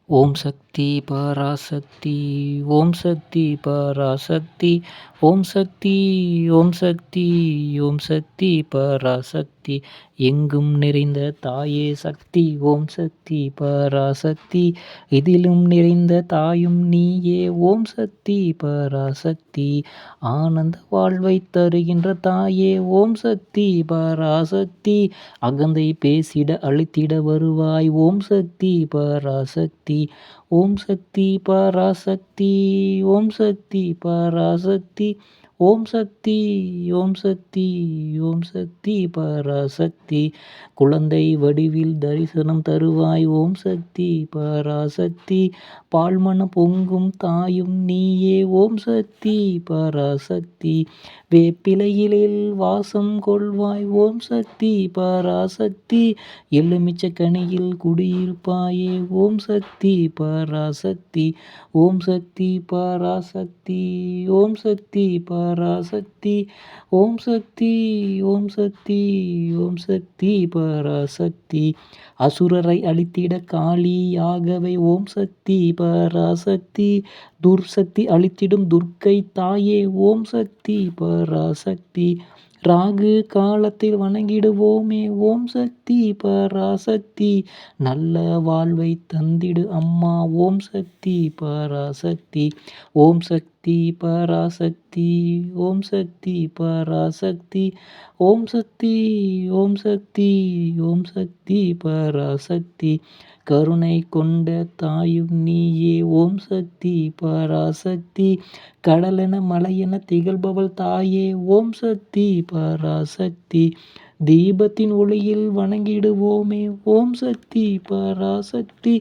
ஓம் சக்தி பராசக்தி. ஓம் சக்தி பராசக்தி. ஓம் சக்தி. ஓம் சக்தி. ஓம் சக்தி பராசக்தி. எங்கும் நிறைந்த தாயே சக்தி. ஓம் சக்தி பராசக்தி. இதிலும் நிறைந்த தாயும் நீயே. ஓம் சக்தி பராசக்தி. ஆனந்த வாழ்வை தருகின்ற தாயே. ஓம் சக்தி பராசக்தி. அகந்தை பேசிட அழித்திட வருவாய். ஓம் சக்தி பராசக்தி. ஓம் சக்தி பராசக்தி. ஓம் சக்தி பராசக்தி. ஓம் சக்தி. ஓம் சக்தி. ஓம் சக்தி பராசக்தி. குழந்தை வடிவில் தரிசனம் தருவாய். ஓம் சக்தி பராசக்தி. பால்மணம் பொங்கும் தாயும் நீயே. ஓம் சக்தி பராசக்தி. வேப்பிலையிலில் வாசம் கொள்வாய். ஓம் சக்தி பராசக்தி. எலுமிச்சக்கனியில் குடியிருப்பாயே. ஓம் சக்தி பராசக்தி. ஓம் சக்தி பராசக்தி. ஓம் சக்தி பராசக்தி. ஓம் சக்தி. ஓம் சக்தி. ஓம் சக்தி பராசக்தி. அசுரரை அழித்திட காளியாகவே. ஓம் சக்தி பராசக்தி. துர்சக்தி அழித்திடும் துர்க்கை தாயே. ஓம் சக்தி பராசக்தி. ராகு காலத்தில் வணங்கிடுவோமே. ஓம் சக்தி பராசக்தி. நல்ல வாழ்வை தந்திடு அம்மா. ஓம் சக்தி பராசக்தி. ஓம் சக்தி பராசக்தி. ஓம் சக்தி பராசக்தி. ஓம் சக்தி. ஓம் சக்தி. ஓம் சக்தி பராசக்தி. கருணை கொண்ட தாயும் நீயே. ஓம் சக்தி பராசக்தி. கடலென மலையென திகழ்பவள் தாயே. ஓம் சக்தி பராசக்தி. தீபத்தின் ஒளியில் வணங்கிடுவோமே. ஓம் சக்தி பராசக்தி.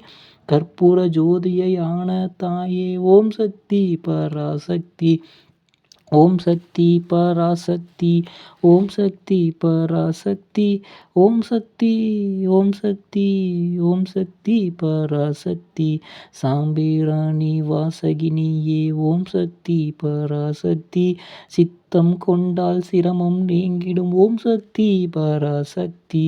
கற்பூர ஜோதியை ஆன தாயே. ஓம் சக்தி பராசக்தி. ஓம் சக்தி பராசக்தி. ஓம் சக்தி பராசக்தி. ஓம் சக்தி. ஓம் சக்தி. ஓம் சக்தி பராசக்தி. சாம்பிராணி வாசகினியே. ஓம் சக்தி பராசக்தி. சித்தம் கொண்டால் சிரமம் நீங்கிடும். ஓம் சக்தி பராசக்தி.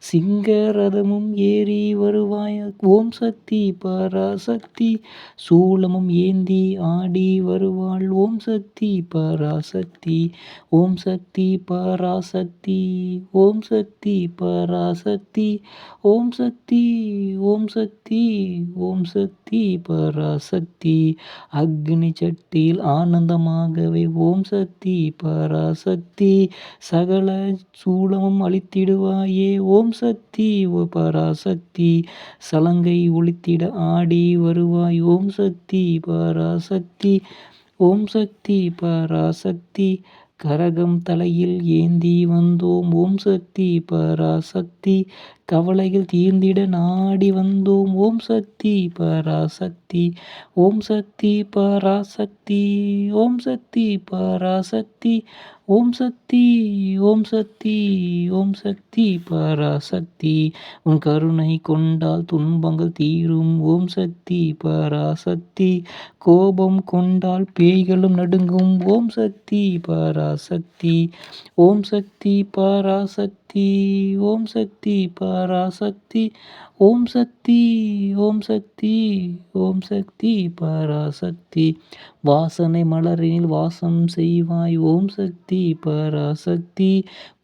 சிங்கரதமும் ஏறி வருவாய். ஓம் சக்தி பராசக்தி. சூலமும் ஏந்தி ஆடி வருவாள். ஓம் சக்தி பராசக்தி. ஓம் சக்தி பராசக்தி. ஓம் சக்தி பராசக்தி. ஓம் சக்தி. ஓம் சக்தி. ஓம் சக்தி பராசக்தி. அக்னி சட்டியில் ஆனந்தமாகவே. ஓம் சக்தி பராசக்தி. சகல சூலமும் அழித்திடுவாயே. ஓம் சக்தி பராசக்தி. சலங்கை ஒலித்திட ஆடி வருவாய். ஓம் சக்தி பராசக்தி. ஓம் சக்தி பராசக்தி. கரகம் தலையில் ஏந்தி வந்தோம். ஓம் சக்தி பராசக்தி. கவலைகள் தீர்ந்திட நாடி வந்தோம். ஓம் சக்தி பராசக்தி. ஓம் சக்தி பராசக்தி. ஓம் சக்தி பராசக்தி. ஓம் சக்தி. ஓம் சக்தி. ஓம் சக்தி பராசக்தி. உன் கருணை கொண்டால் துன்பங்கள் தீரும். ஓம் சக்தி பராசக்தி. கோபம் கொண்டால் பேய்களும் நடுங்கும். ஓம் சக்தி பராசக்தி. ஓம் சக்தி பராசக்தி. ஓம் சக்தி பராசக்தி. ஓம் சக்தி. ஓம் சக்தி. ஓம் சக்தி பராசக்தி. வாசனை மலரினில் வாசம் செய்வாய். ஓம் சக்தி பராசக்தி.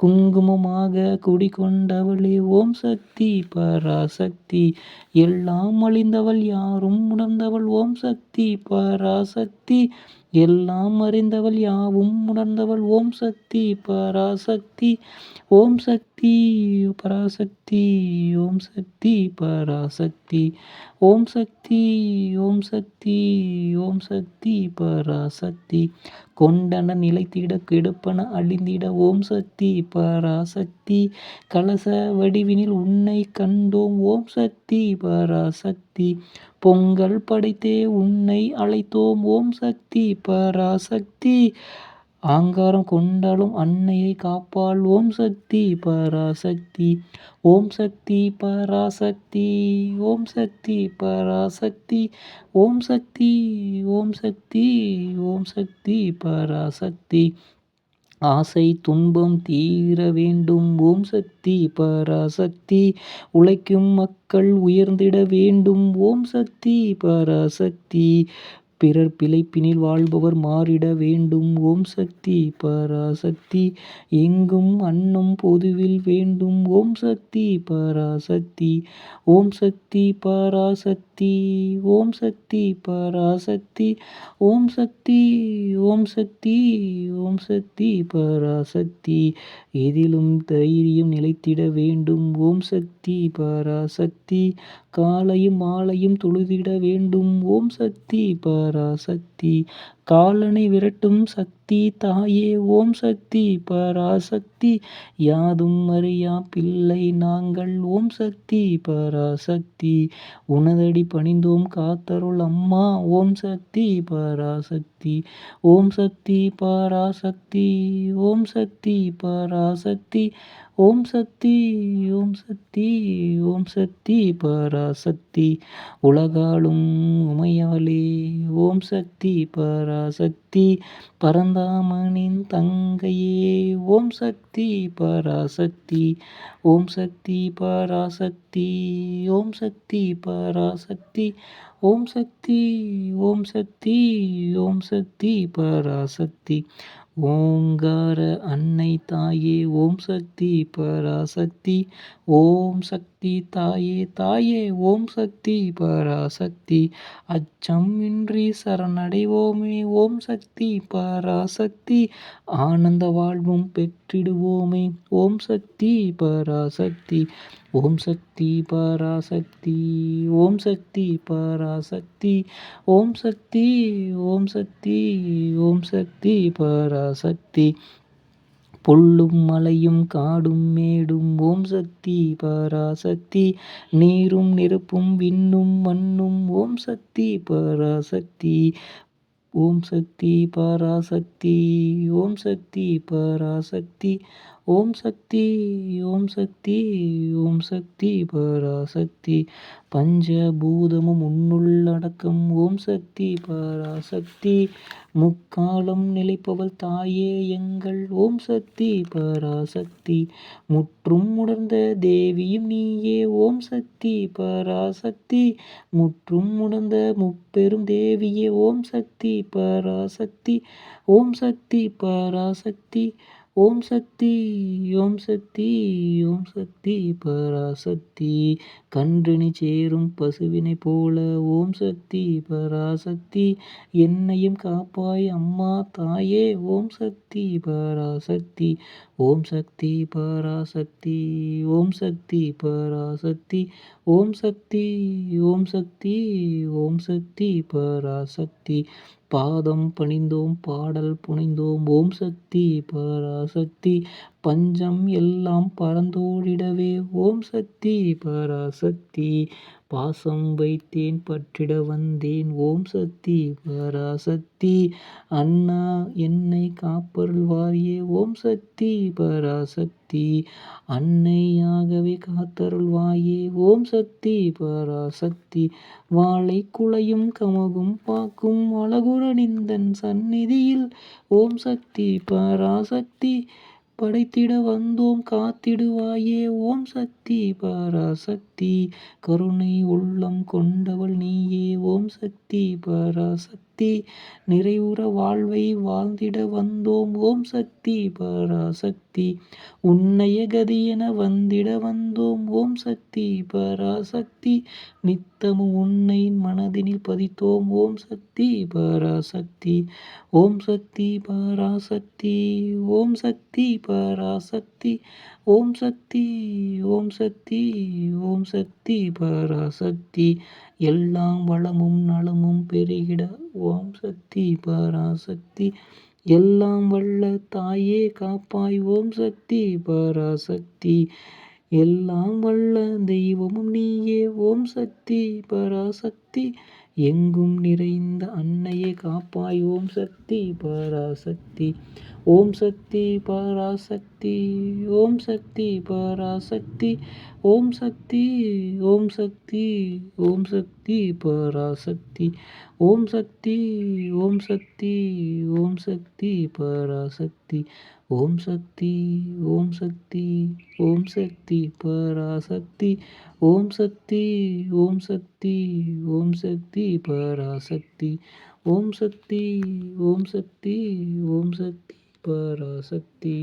குங்குமமாக குடிகொண்டவளே. ஓம் சக்தி பராசக்தி. எல்லாம் அழிந்தவள் யாரும் உணர்ந்தவள். ஓம் சக்தி பராசக்தி. எல்லாம் அறிந்தவள் யாவும் உணர்ந்தவள். ஓம் சக்தி பராசக்தி. ஓம் சக்தி பராசக்தி. ஓம் சக்தி பராசக்தி. ஓம் சக்தி. ஓம் சக்தி. ஓம் சக்தி பராசக்தி. கொண்டன நிலைத்திட கெடுப்பன அழிந்திட. ஓம் சக்தி பராசக்தி. கலச வடிவினில் உன்னை கண்டோம். ஓம் சக்தி பராசக்தி. பொங்கல் படைத்தே உன்னை அழைத்தோம். ஓம் சக்தி பராசக்தி. ஆங்காரம் கொண்டாலும் அன்னையை காப்பாள். ஓம் சக்தி பராசக்தி. ஓம் சக்தி பராசக்தி. ஓம் சக்தி பராசக்தி. ஓம் சக்தி. ஓம் சக்தி. ஓம் சக்தி பராசக்தி. ஆசை துன்பம் தீர வேண்டும் ஓம் சக்தி பராசக்தி. உழைக்கும் மக்கள் உயர்ந்திட வேண்டும் ஓம் சக்தி பராசக்தி. பிறர் பிழைப்பினில் வாழ்பவர் மாறிட வேண்டும் ஓம் சக்தி பராசக்தி. எங்கும் அன்னம் பொதுவில் வேண்டும் ஓம் சக்தி பராசக்தி. ஓம் சக்தி பராசக்தி. ஓம் சக்தி பராசக்தி. ஓம் சக்தி. ஓம் சக்தி. ஓம் சக்தி பராசக்தி. எதிலும் தைரியம் நிலைத்திட வேண்டும் ஓம் சக்தி பராசக்தி. காலையும் மாலையும் தொழுதிட வேண்டும் ஓம் சக்தி பராசக்தி. காலனை விரட்டும் சக்தி தாயே ஓம் சக்தி பராசக்தி. யாதும் அறியா பிள்ளை நாங்கள் ஓம் சக்தி பராசக்தி. உனதடி பணிந்தோம் காத்தருள் அம்மா ஓம் சக்தி பராசக்தி. ஓம் சக்தி பராசக்தி. ஓம் சக்தி பராசக்தி. ஓம் சக்தி. ஓம் சக்தி. ஓம் சக்தி பராசக்தி. உலகாளும் உமையாளே ஓம் சக்தி பராசக்தி. பரந்தாமனின் தங்கையே ஓம் சக்தி பராசக்தி. ஓம் சக்தி பராசக்தி. ஓம் சக்தி பராசக்தி. ஓம் சக்தி. ஓம் சக்தி. ஓம் சக்தி பராசக்தி. ஓங்கார அன்னை தாயே ஓம் சக்தி பராசக்தி. ஓம் சக்தி தாயே தாயே ஓம் சக்தி பராசக்தி. அச்சம் இன்றி சரணடைவோமே ஓம் சக்தி பராசக்தி. ஆனந்த வாழ்வும் பெற்றிடுவோமே ஓம் சக்தி பராசக்தி. ஓம் சக்தி பராசக்தி. ஓம் சக்தி பராசக்தி. ஓம் சக்தி. ஓம் சக்தி. ஓம் சக்தி பராசக்தி. புல்லும் மலையும் காடும் மேடும் ஓம் சக்தி பராசக்தி. நீரும் நெருப்பும் விண்ணும் மண்ணும் ஓம் சக்தி பராசக்தி. ஓம் சக்தி பராசக்தி. ஓம் சக்தி பராசக்தி. ஓம் சக்தி. ஓம் சக்தி. ஓம் சக்தி பராசக்தி. பஞ்சபூதமும் உன்னுள்ளடக்கம் ஓம் சக்தி பராசக்தி. முக்காலம் நிலைப்பவள் தாயே எங்கள் ஓம் சக்தி பராசக்தி. முற்றும் உணர்ந்த தேவியும் நீயே ஓம் சக்தி பராசக்தி. முற்றும் உணர்ந்த முப்பெரும் தேவியே ஓம் சக்தி பராசக்தி. ஓம் சக்தி பராசக்தி. ஓம் சக்தி. ஓம் சக்தி. ஓம் சக்தி பராசக்தி. கன்றினி சேரும் பசுவினை போல ஓம் சக்தி பராசக்தி. என்னையும் காப்பாய் அம்மா தாயே ஓம் சக்தி பராசக்தி. ஓம் சக்தி பராசக்தி. ஓம் சக்தி பராசக்தி. ஓம் சக்தி. ஓம் சக்தி. ஓம் சக்தி பராசக்தி. பாதம் பணிந்தோம் பாடல் புனைந்தோம் ஓம் சக்தி பராசக்தி. பஞ்சம் எல்லாம் பறந்தோடிடவே ஓம் சக்தி பராசக்தி. பாசம் வைத்தேன் பற்றிட வந்தேன் ஓம் சக்தி பராசக்தி. அண்ணா என்னை காப்பருள்வாயே ஓம் சக்தி பராசக்தி. அன்னையாகவே காத்தருள்வாயே ஓம் சக்தி பராசக்தி. வாழை குலையும் கமகும் பாக்கும் அழகுறனிந்தன் சந்நிதியில் ஓம் சக்தி பராசக்தி. படைத்திட வந்தோம் காத்திடுவாயே ஓம் சக்தி பராசக்தி. கருணை உள்ளம் கொண்டவள் நீயே ஓம் சக்தி பராசக்தி. நிறைவுற வாழ்வை வாழ்ந்திட வந்தோம் ஓம் சக்தி பராசக்தி. உன்னைய கதியென வந்திட வந்தோம் ஓம் சக்தி பராசக்தி. நித்தமும் உன்னை மனதினில் பதித்தோம் ஓம் சக்தி பராசக்தி. ஓம் சக்தி பராசக்தி. ஓம் சக்தி பராசக்தி. ஓம் சக்தி. ஓம் சக்தி. ஓம் சக்தி பராசக்தி. எல்லாம் வளமும் நலமும் பெருகிட ஓம் சக்தி பராசக்தி. எல்லாம் வல்ல தாயே காப்பாய் ஓம் சக்தி பராசக்தி. எல்லாம் வல்ல தெய்வமும் நீயே ஓம் சக்தி பராசக்தி. எங்கும் நிறைந்த அன்னையே காப்பாய் ஓம் சக்தி பராசக்தி. ஓம் சக்தி பராசக்தி. ஓம் சக்தி பராசக்தி. ஓம் சக்தி. ஓம் சக்தி. ஓம் சக்தி பராசக்தி. ஓம் சக்தி. ஓம் சக்தி. ஓம் சக்தி பராசக்தி. ஓம் சக்தி. ஓம் சக்தி. ஓம் சக்தி பராசக்தி. ஓம் சக்தி. ஓம் சக்தி. ஓம் சக்தி பராசக்தி. ஓம் சக்தி. ஓம் சக்தி. ஓம் சக்தி பராசக்தி.